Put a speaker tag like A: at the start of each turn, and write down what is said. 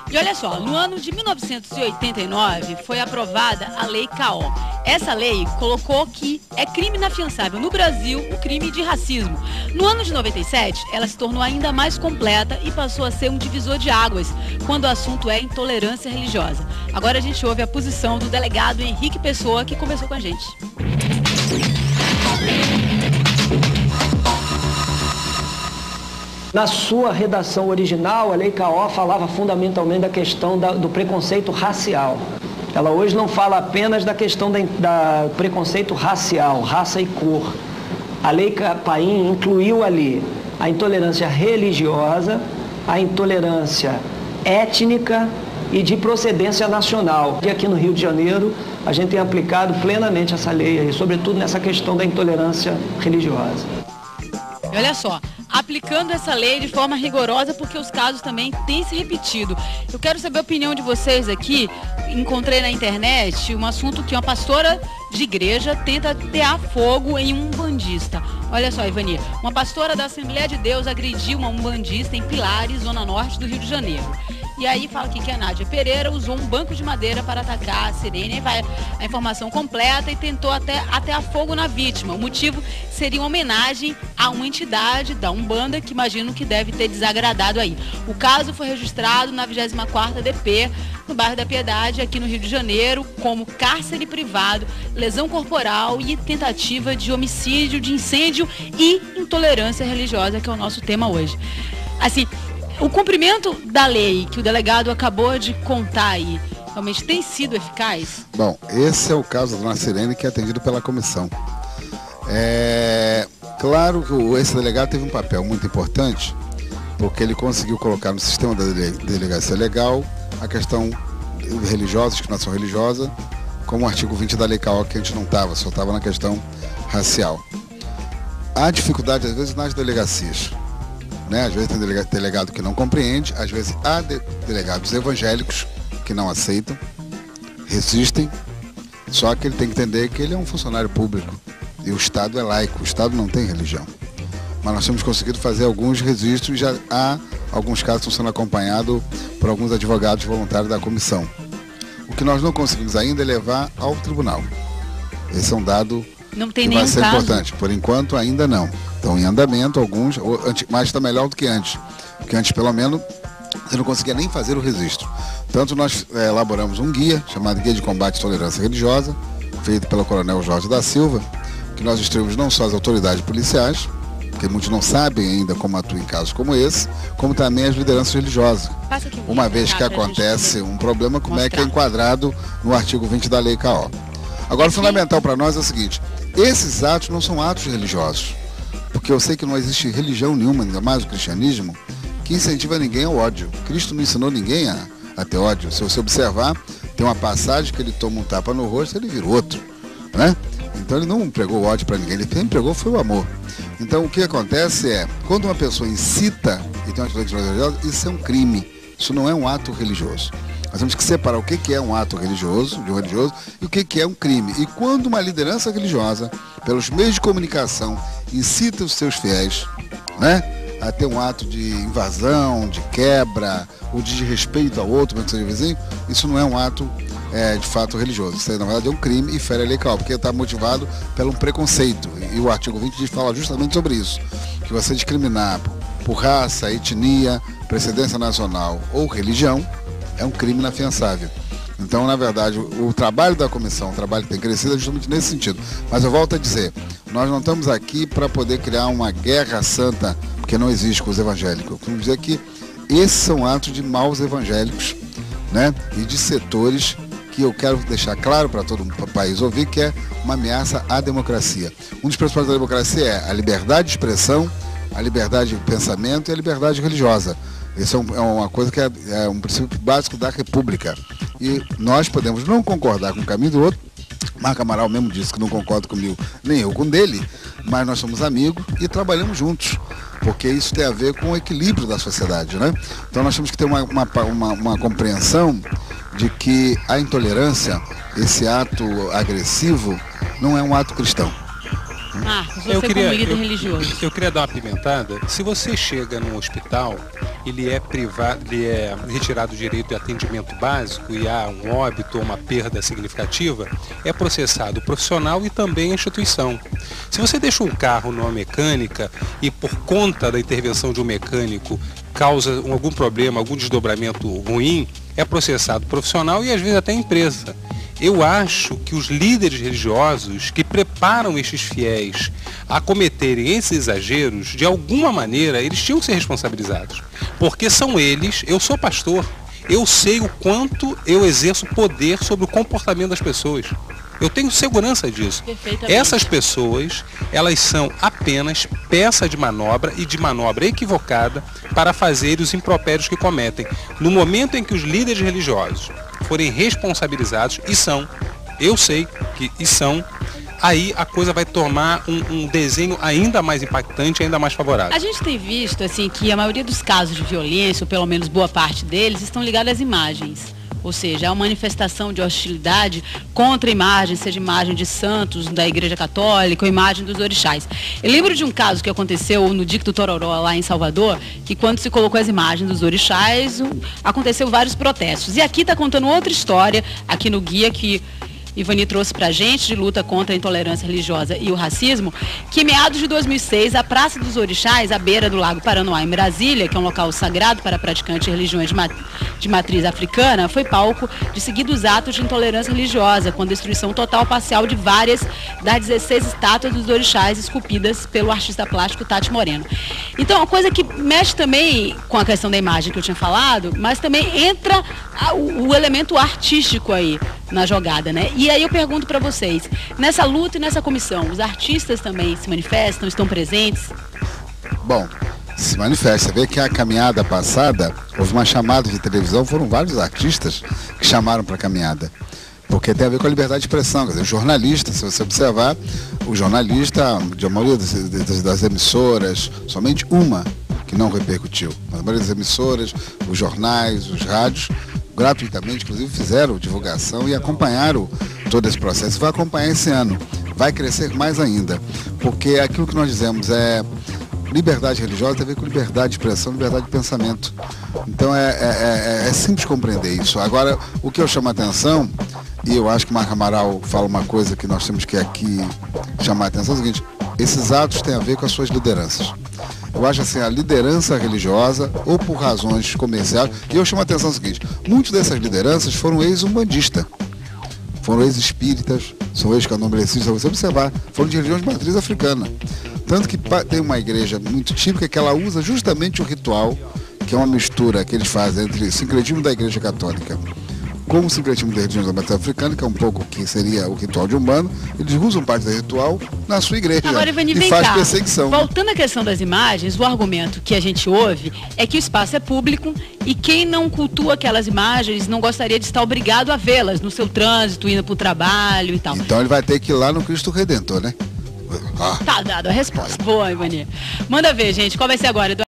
A: E olha só, no ano de 1989 foi aprovada a Lei CAO. Essa lei colocou que é crime inafiançável no Brasil o crime de racismo. No ano de 97, ela se tornou ainda mais completa e passou a ser um divisor de águas quando o assunto é intolerância religiosa. Agora a gente ouve a posição do delegado Henrique Pessoa, que conversou com a gente.
B: Na sua redação original, a Lei CAO falava fundamentalmente da questão do preconceito racial. Ela hoje não fala apenas da questão da preconceito racial, raça e cor. A Lei Paim incluiu ali a intolerância religiosa, a intolerância étnica e de procedência nacional. E aqui no Rio de Janeiro, a gente tem aplicado plenamente essa lei, sobretudo nessa questão da intolerância religiosa.
A: E olha só, aplicando essa lei de forma rigorosa, porque os casos também têm se repetido. Eu quero saber a opinião de vocês aqui. Encontrei na internet um assunto que uma pastora de igreja tenta atear fogo em um umbandista. Olha só, Ivani, uma pastora da Assembleia de Deus agrediu uma umbandista em Pilares, zona norte do Rio de Janeiro. E aí fala aqui que a Nádia Pereira usou um banco de madeira para atacar a Sirene. Aí vai a informação completa e tentou atear fogo na vítima. O motivo seria uma homenagem a uma entidade da Umbanda que imagino que deve ter desagradado aí. O caso foi registrado na 24ª DP, no bairro da Piedade, aqui no Rio de Janeiro, como cárcere privado, lesão corporal e tentativa de homicídio, de incêndio e intolerância religiosa, que é o nosso tema hoje. Assim, o cumprimento da lei que o delegado acabou de contar aí, realmente tem sido eficaz?
C: Bom, esse é o caso da Dona Sirene, que é atendido pela comissão. Claro que esse delegado teve um papel muito importante, porque ele conseguiu colocar no sistema da delegacia legal a questão religiosa, discriminação religiosa, como o artigo 20 da Lei CAO, que a gente não estava, só estava na questão racial. Há dificuldade, às vezes, nas delegacias. Às vezes tem delegado que não compreende, às vezes há delegados evangélicos que não aceitam, resistem, só que ele tem que entender que ele é um funcionário público e o Estado é laico, o Estado não tem religião. Mas nós temos conseguido fazer alguns registros e já há alguns casos que estão sendo acompanhados por alguns advogados voluntários da comissão. O que nós não conseguimos ainda é levar ao tribunal. Esse é um dado que vai ser importante. Por enquanto ainda não. Estão em andamento alguns, mas está melhor do que antes. Porque antes, pelo menos, você não conseguia nem fazer o registro. Tanto nós elaboramos um guia, chamado Guia de Combate à Intolerância Religiosa, feito pelo Coronel Jorge da Silva, que nós instruímos não só as autoridades policiais, porque muitos não sabem ainda como atuar em casos como esse, como também as lideranças religiosas. Uma vez que acontece um problema, como é que é enquadrado no artigo 20 da Lei CAO. Agora, o fundamental para nós é o seguinte: esses atos não são atos religiosos, porque eu sei que não existe religião nenhuma, ainda mais o cristianismo, que incentiva ninguém ao ódio. Cristo não ensinou ninguém a ter ódio. Se você observar, tem uma passagem que ele toma um tapa no rosto e ele vira outro, né? Então ele não pregou ódio para ninguém, ele pregou foi o amor. Então o que acontece é, quando uma pessoa incita e tem uma atitude religiosa, isso é um crime, isso não é um ato religioso. Nós temos que separar o que é um ato religioso, e o que é um crime. E quando uma liderança religiosa, pelos meios de comunicação, incita os seus fiéis, a ter um ato de invasão, de quebra, ou de desrespeito ao outro, mesmo que seja vizinho, isso não é um ato de fato religioso. Isso aí, na verdade, é um crime e fere a lei CAO, porque está motivado pelo preconceito. E o artigo 20 fala justamente sobre isso, que você discriminar por raça, etnia, precedência nacional ou religião é um crime inafiançável. Então, na verdade, o trabalho da comissão, o trabalho que tem crescido é justamente nesse sentido. Mas eu volto a dizer, nós não estamos aqui para poder criar uma guerra santa, porque não existe com os evangélicos. Eu quero dizer que esses são atos de maus evangélicos, e de setores que eu quero deixar claro para todo o país ouvir, que é uma ameaça à democracia. Um dos principais da democracia é a liberdade de expressão, a liberdade de pensamento e a liberdade religiosa. Isso é uma coisa que é um princípio básico da República. E nós podemos não concordar com o caminho do outro. Marco Amaral mesmo disse que não concorda comigo, nem eu com dele, mas nós somos amigos e trabalhamos juntos, porque isso tem a ver com o equilíbrio da sociedade, Então nós temos que ter uma compreensão de que a intolerância, esse ato agressivo, não é um ato cristão.
A: Marcos, você como líder religioso.
D: Eu queria dar uma pimentada. Se você chega num hospital, ele é retirado o direito de atendimento básico e há um óbito ou uma perda significativa, é processado o profissional e também a instituição. Se você deixa um carro numa mecânica e por conta da intervenção de um mecânico causa algum problema, algum desdobramento ruim, é processado o profissional e às vezes até a empresa. Eu acho que os líderes religiosos que preparam estes fiéis a cometerem esses exageros, de alguma maneira, eles tinham que ser responsabilizados. Porque são eles, eu sou pastor, eu sei o quanto eu exerço poder sobre o comportamento das pessoas. Eu tenho segurança disso. Essas pessoas, elas são apenas peça de manobra e de manobra equivocada para fazer os impropérios que cometem. No momento em que os líderes religiosos forem responsabilizados, e são, eu sei que são, aí a coisa vai tomar um desenho ainda mais impactante, ainda mais favorável.
A: A gente tem visto assim que a maioria dos casos de violência, ou pelo menos boa parte deles, estão ligados às imagens. Ou seja, é uma manifestação de hostilidade contra a imagem, seja imagem de santos da Igreja Católica ou imagem dos orixás. Eu lembro de um caso que aconteceu no Dicto Tororó, lá em Salvador, que quando se colocou as imagens dos orixás, aconteceu vários protestos. E aqui está contando outra história, aqui no guia que Ivani trouxe pra gente, de luta contra a intolerância religiosa e o racismo, que em meados de 2006, a Praça dos Orixás, à beira do Lago Paranoá, em Brasília, que é um local sagrado para praticantes de religiões de matriz africana, foi palco de seguidos atos de intolerância religiosa, com destruição total parcial de várias das 16 estátuas dos orixás esculpidas pelo artista plástico Tati Moreno. Então, uma coisa que mexe também com a questão da imagem que eu tinha falado, mas também entra o elemento artístico aí na jogada, né? E aí eu pergunto para vocês, nessa luta e nessa comissão, os artistas também se manifestam, estão presentes?
C: Bom, se manifesta. Vê que a caminhada passada, houve uma chamada de televisão, foram vários artistas que chamaram para a caminhada. Porque tem a ver com a liberdade de expressão. Quer dizer, o jornalista, se você observar, o jornalista, de maioria das emissoras, somente uma que não repercutiu. A maioria das emissoras, os jornais, os rádios, gratuitamente, inclusive, fizeram divulgação e acompanharam todo esse processo. Vai acompanhar esse ano, vai crescer mais ainda, porque aquilo que nós dizemos é liberdade religiosa tem a ver com liberdade de expressão, liberdade de pensamento. Então é simples compreender isso. Agora, o que eu chamo a atenção, e eu acho que o Marco Amaral fala uma coisa que nós temos que aqui chamar a atenção, é o seguinte: esses atos têm a ver com as suas lideranças. Eu acho assim, a liderança religiosa, ou por razões comerciais, e eu chamo a atenção o seguinte: muitas dessas lideranças foram ex-umbandistas, foram ex-espíritas, são ex-candomblecistas, se você observar, foram de religião de matriz africana. Tanto que tem uma igreja muito típica que ela usa justamente o ritual, que é uma mistura que eles fazem entre o sincretismo da Igreja Católica com o sincretismo da religião da matriz africana, que é um pouco que seria o ritual de Umbanda. Eles usam parte do ritual na sua igreja.
A: Agora, Ivani,
C: e faz perseguição.
A: Voltando à questão das imagens, o argumento que a gente ouve é que o espaço é público e quem não cultua aquelas imagens não gostaria de estar obrigado a vê-las no seu trânsito, indo para o trabalho e tal.
C: Então ele vai ter que ir lá no Cristo Redentor, né?
A: Tá dado a resposta. Boa, Ivani. Manda ver, gente. Qual vai ser agora, Eduardo?